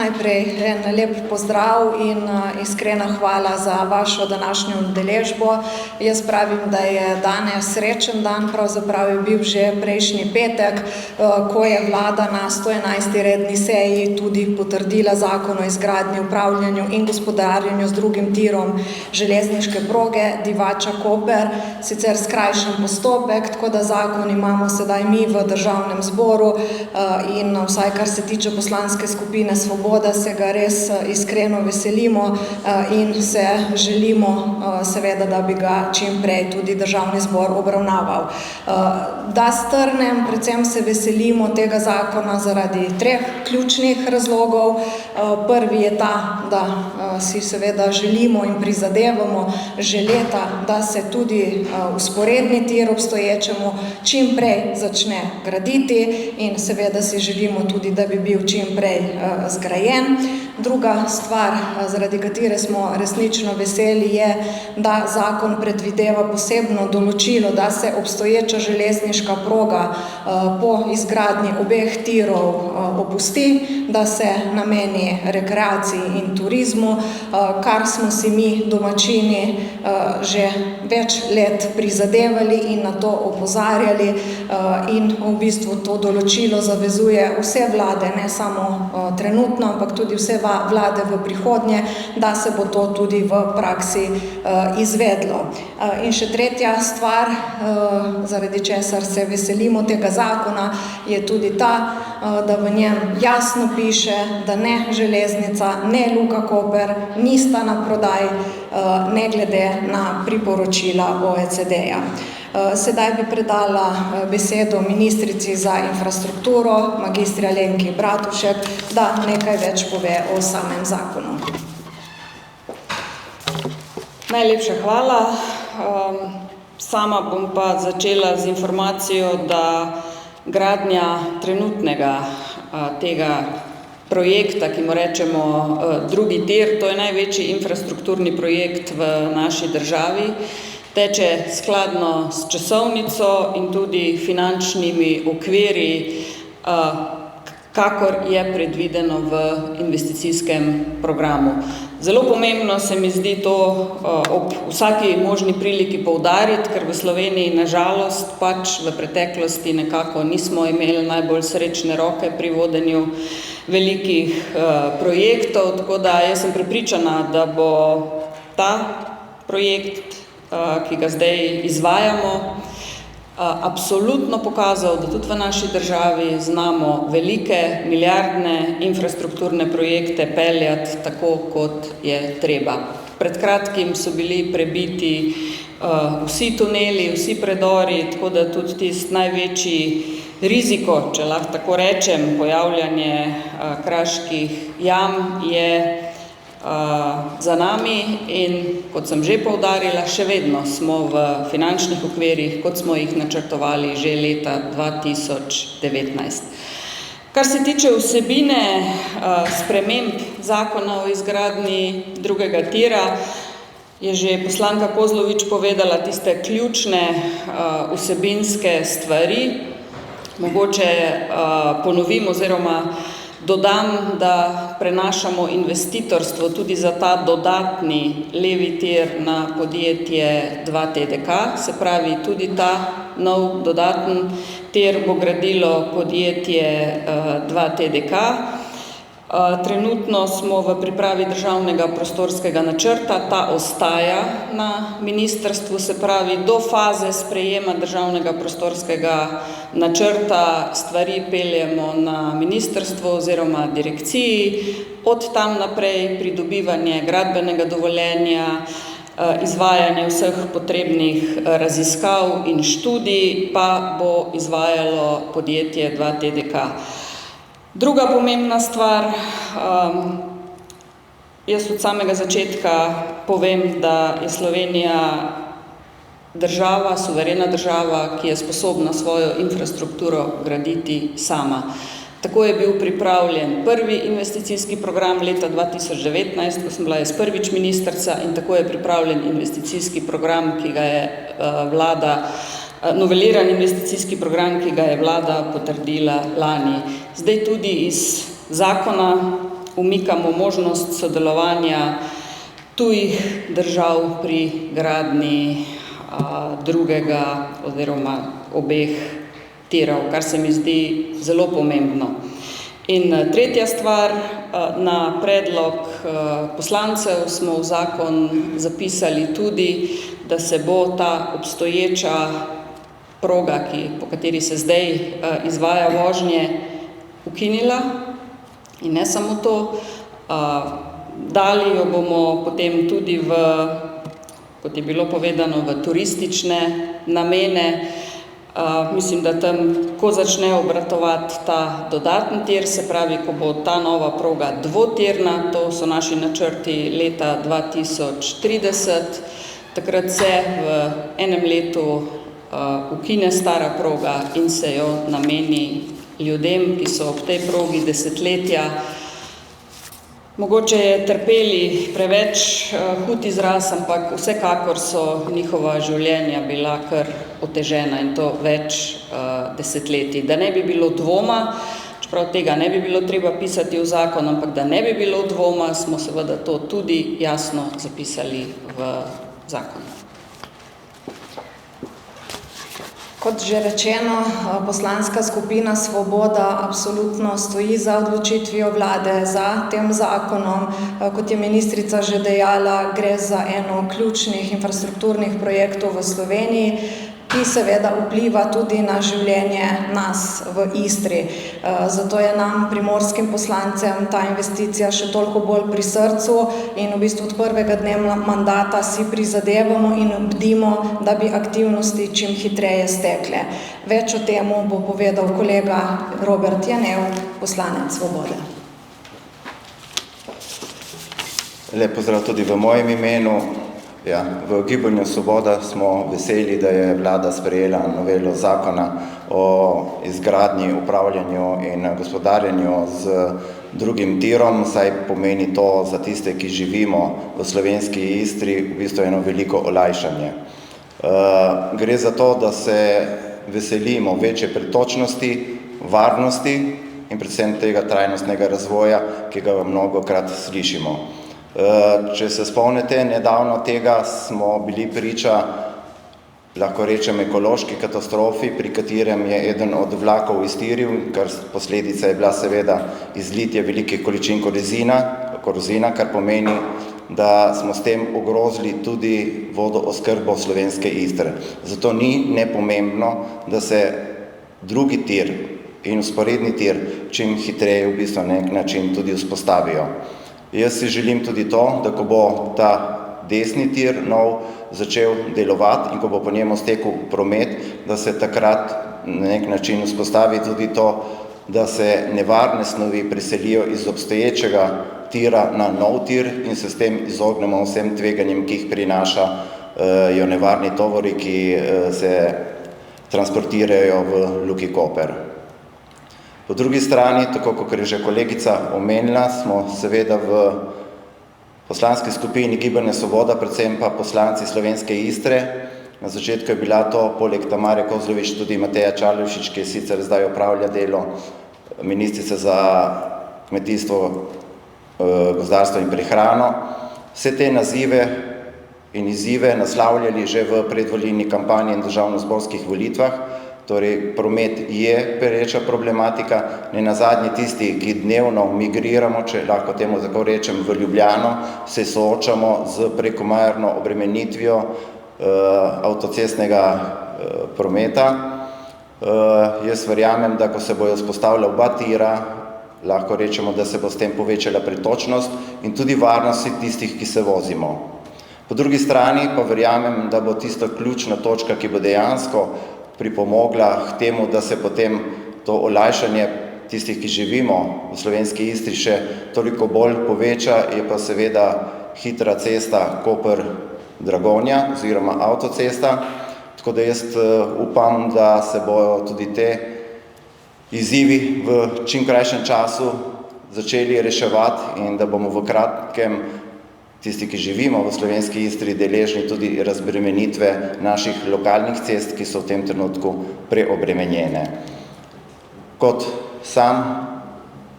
Najprej en lep pozdrav in iskrena hvala za vašo današnjo udeležbo. Jaz pravim, da je danes srečen dan, pravzaprav je bil že prejšnji petek, ko je vlada na 111. redni seji tudi potrdila zakon o izgradnji, upravljanju in gospodarjenju z drugim tirom železniške proge Divača-Koper, sicer skrajšan postopek, tako da zakon imamo sedaj mi v Državnem zboru in vsaj kar se tiče poslanske skupine Svoboda, se ga res iskreno veselimo in se želimo seveda, da bi ga čim prej tudi Državni zbor obravnaval. Da strnem, predvsem se veselimo tega zakona zaradi treh ključnih razlogov. Prvi je ta, da si seveda želimo in prizadevamo že leta, da se tudi vzporedni tir obstoječemu čim prej začne graditi in seveda si želimo tudi, da bi bil čim prej zgrajen. Druga stvar, zaradi katere smo resnično veseli, je, da zakon predvideva posebno določilo, da se obstoječa železniška proga po izgradnji obeh tirov opusti, da se nameni rekreaciji in turizmu, kar smo si mi domačini že več let prizadevali in na to opozarjali in v bistvu to določilo zavezuje vse vlade, ne samo trenutno, ampak tudi vse vlade v prihodnje, da se bo to tudi v praksi izvedlo. In še tretja stvar, zaradi česar se veselimo tega zakona, je tudi ta, da v njem jasno piše, da ne železnica, ne Luka Koper nista na prodaj, ne glede na priporočila OECD-ja. Sedaj bi predala besedo ministrici za infrastrukturo, magistri Alenki Bratušek, da nekaj več pove o samem zakonu. Najlepša hvala. Sama bom pa začela z informacijo, da gradnja trenutnega tega projekta, ki mu rečemo drugi tir, to je največji infrastrukturni projekt v naši državi, teče skladno s časovnico in tudi finančnimi okviri, kakor je predvideno v investicijskem programu. Zelo pomembno se mi zdi to ob vsaki možni priliki poudariti, ker v Sloveniji na žalost pač v preteklosti nekako nismo imeli najbolj srečne roke pri vodenju velikih projektov, tako da jaz sem prepričana, da bo ta projekt, ki ga zdaj izvajamo, absolutno pokazal, da tudi v naši državi znamo velike, milijardne infrastrukturne projekte peljati tako, kot je treba. Pred kratkim so bili prebiti vsi tuneli, vsi predori, tako da tudi tisti največji riziko, če lahko tako rečem, pojavljanje kraških jam je za nami in, kot sem že poudarila, še vedno smo v finančnih okvirih, kot smo jih načrtovali že leta 2019. Kar se tiče vsebine sprememb zakona o izgradnji drugega tira, je že poslanka Kozlovič povedala tiste ključne vsebinske stvari. Mogoče ponovim oziroma dodam, da prenašamo investitorstvo tudi za ta dodatni levi tir na podjetje 2TDK, se pravi tudi ta nov dodaten tir bo gradilo podjetje 2TDK. Trenutno smo v pripravi državnega prostorskega načrta, ta ostaja na ministrstvu, se pravi do faze sprejema državnega prostorskega načrta stvari peljemo na ministrstvo oziroma direkciji, od tam naprej pridobivanje gradbenega dovoljenja, izvajanje vseh potrebnih raziskav in študij pa bo izvajalo podjetje 2TDK. Druga pomembna stvar, jaz od samega začetka povem, da je Slovenija država, suverena država, ki je sposobna svojo infrastrukturo graditi sama. Tako je bil pripravljen prvi investicijski program leta 2019, ko sem bila jaz prvič ministrica, in tako je pripravljen investicijski program, ki ga je noveliran investicijski program, ki ga je vlada potrdila lani. Zdaj tudi iz zakona umikamo možnost sodelovanja tujih držav pri gradnji drugega oziroma obeh tirov, kar se mi zdi zelo pomembno. In tretja stvar, na predlog poslancev smo v zakon zapisali tudi, da se bo ta obstoječa proga, po kateri se zdaj izvaja vožnje, ukinila. In ne samo to, dali jo bomo potem tudi v, kot je bilo povedano, v turistične namene. Mislim, da tam, ko začne obratovati ta dodatni tir, se pravi, ko bo ta nova proga dvotirna, to so naši načrti leta 2030, takrat se v enem letu ukine stara proga in se jo nameni ljudem, ki so ob tej progi desetletja mogoče je trpeli preveč hud izraz, ampak vsekakor so njihova življenja bila kar otežena in to več desetletij. Da ne bi bilo dvoma, čeprav tega ne bi bilo treba pisati v zakon, ampak da ne bi bilo dvoma, smo seveda to tudi jasno zapisali v zakon. Kot že rečeno, poslanska skupina Svoboda absolutno stoji za odločitvijo vlade, za tem zakonom. Kot je ministrica že dejala, gre za eno ključnih infrastrukturnih projektov v Sloveniji, ki seveda vpliva tudi na življenje nas v Istri. Zato je nam, primorskim poslancem, ta investicija še toliko bolj pri srcu in v bistvu od prvega dne mandata si prizadevamo in bdimo, da bi aktivnosti čim hitreje stekle. Več o tem bo povedal kolega Robert Janev, poslanec Svobode. Lep pozdrav tudi v mojem imenu. Ja, v Gibanju Svoboda smo veseli, da je vlada sprejela novelo zakona o izgradnji, upravljanju in gospodarjenju z drugim tirom, saj pomeni to za tiste, ki živimo v slovenski Istri, v bistvu eno veliko olajšanje. Gre za to, da se veselimo večje pretočnosti, varnosti in predvsem tega trajnostnega razvoja, ki ga mnogokrat slišimo. Če se spomnite, nedavno tega smo bili priča, lahko rečem, ekološki katastrofi, pri katerem je eden od vlakov iztiril, kar posledica je bila seveda izlitje velikih količin korozina, kar pomeni, da smo s tem ogrozili tudi vodooskrbo slovenske Istre. Zato ni nepomembno, da se drugi tir in vzporedni tir čim hitreje v bistvu na nek način tudi vzpostavijo. Jaz si želim tudi to, da ko bo ta desni tir nov začel delovati in ko bo po njemu stekel promet, da se takrat na nek način vzpostavi tudi to, da se nevarne snovi preselijo iz obstoječega tira na nov tir in se s tem izognemo vsem tveganjem, ki jih prinašajo nevarni tovori, ki se transportirajo v Luki Koper. Po drugi strani, tako kot je že kolegica omenila, smo seveda v poslanski skupini Gibanja Svoboda, predvsem pa poslanci slovenske Istre. Na začetku je bila to poleg Tamare Kozlovič tudi Mateja Čalušić, ki je sicer zdaj opravlja delo ministrice za kmetijstvo, gozdarstvo in prehrano. Vse te nazive in izzive naslavljali že v predvolilni kampanji in državnozborskih volitvah. Torej, promet je pereča problematika, ne nazadnje tisti, ki dnevno migriramo, če lahko temu tako rečem, v Ljubljano, se soočamo z prekomerno obremenitvijo avtocestnega prometa. Jaz verjamem, da ko se bojo vzpostavila oba tira, lahko rečemo, da se bo s tem povečala pretočnost in tudi varnost tistih, ki se vozimo. Po drugi strani pa verjamem, da bo tista ključna točka, ki bo dejansko pripomogla k temu, da se potem to olajšanje tistih, ki živimo v slovenski Istri, še toliko bolj poveča, je pa seveda hitra cesta Koper-Dragonja oziroma avtocesta. Tako da jaz upam, da se bojo tudi te izzivi v čim krajšem času začeli reševati in da bomo v kratkem tisti, ki živimo v slovenski Istri, deležni tudi razbremenitve naših lokalnih cest, ki so v tem trenutku preobremenjene. Kot sam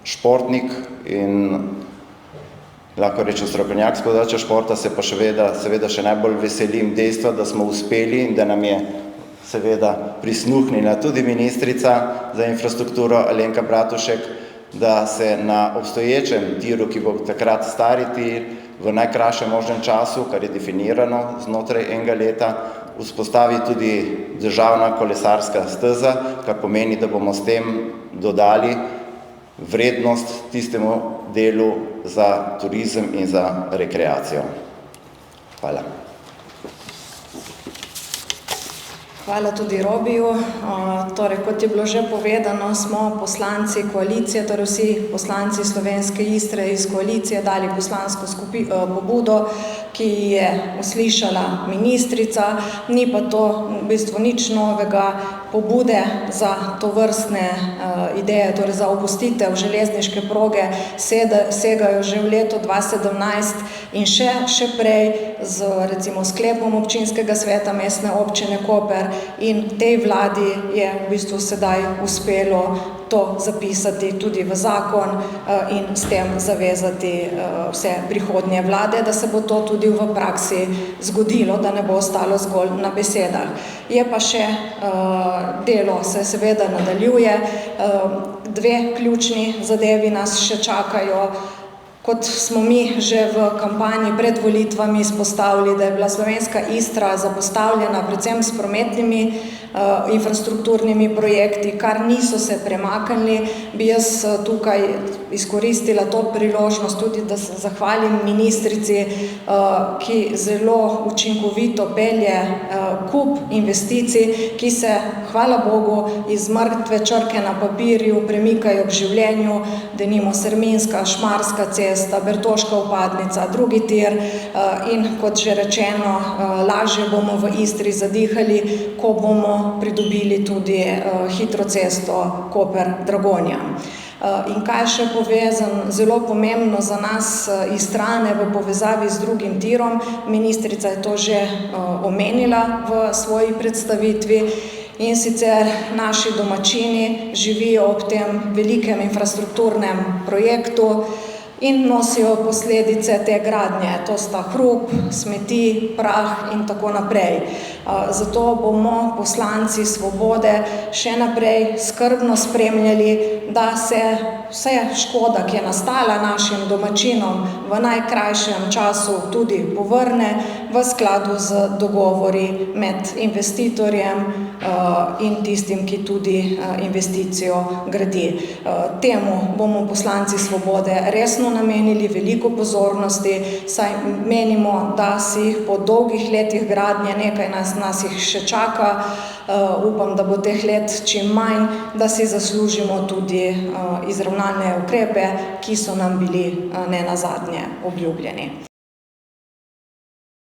športnik in lahko rečem strokovnjak s področja športa, se pa seveda še najbolj veselim dejstva, da smo uspeli in da nam je seveda prisluhnila tudi ministrica za infrastrukturo Alenka Bratušek, da se na obstoječem tiru, ki bo takrat stari tir, v najkrajšem možnem času, kar je definirano znotraj enega leta, vzpostavi tudi državna kolesarska steza, kar pomeni, da bomo s tem dodali vrednost tistemu delu za turizem in za rekreacijo. Hvala. Hvala tudi Robiju. Torej, kot je bilo že povedano, smo poslanci koalicije, torej vsi poslanci Slovenske Istre iz koalicije dali poslansko pobudo, ki je uslišala ministrica, ni pa to v bistvu nič novega. Pobude za tovrstne ideje, torej za opustitev železniške proge, segajo že v leto 2017 in še prej z recimo sklepom občinskega sveta Mestne občine Koper, in tej vladi je v bistvu sedaj uspelo to zapisati tudi v zakon in s tem zavezati vse prihodnje vlade, da se bo to tudi v praksi zgodilo, da ne bo ostalo zgolj na besedah. Je pa še delo se seveda nadaljuje, dve ključni zadevi nas še čakajo. Kot smo mi že v kampanji pred volitvami izpostavili, da je bila Slovenska Istra zapostavljena predvsem s prometnimi infrastrukturnimi projekti, kar niso se premaknili, bi jaz tukaj izkoristila to priložnost tudi, da se zahvalim ministrici, ki zelo učinkovito pelje kup investicij, ki se, hvala Bogu, iz mrtve črke na papirju premikajo k življenju, denimo Serminska, Šmarska cesta, Bertoška vpadnica, drugi tir in kot že rečeno, lažje bomo v Istri zadihali, ko bomo pridobili tudi hitro cesto Koper-Dragonja. In kaj še zelo pomembno za nas Istrane v povezavi z drugim tirom, ministrica je to že omenila v svoji predstavitvi, in sicer naši domačini živijo ob tem velikem infrastrukturnem projektu in nosijo posledice te gradnje. To sta hrup, smeti, prah in tako naprej. Zato bomo poslanci Svobode še naprej skrbno spremljali, da se vse škoda, ki je nastala našim domačinom, v najkrajšem času tudi povrne v skladu z dogovori med investitorjem in tistim, ki tudi investicijo gradi. Temu bomo poslanci Svobode resno namenili veliko pozornosti, saj menimo, da si po dolgih letih gradnje, nekaj nas jih še čaka, upam, da bo teh let čim manj, da si zaslužimo tudi izravnalne ukrepe, ki so nam bili nenazadnje obljubljeni.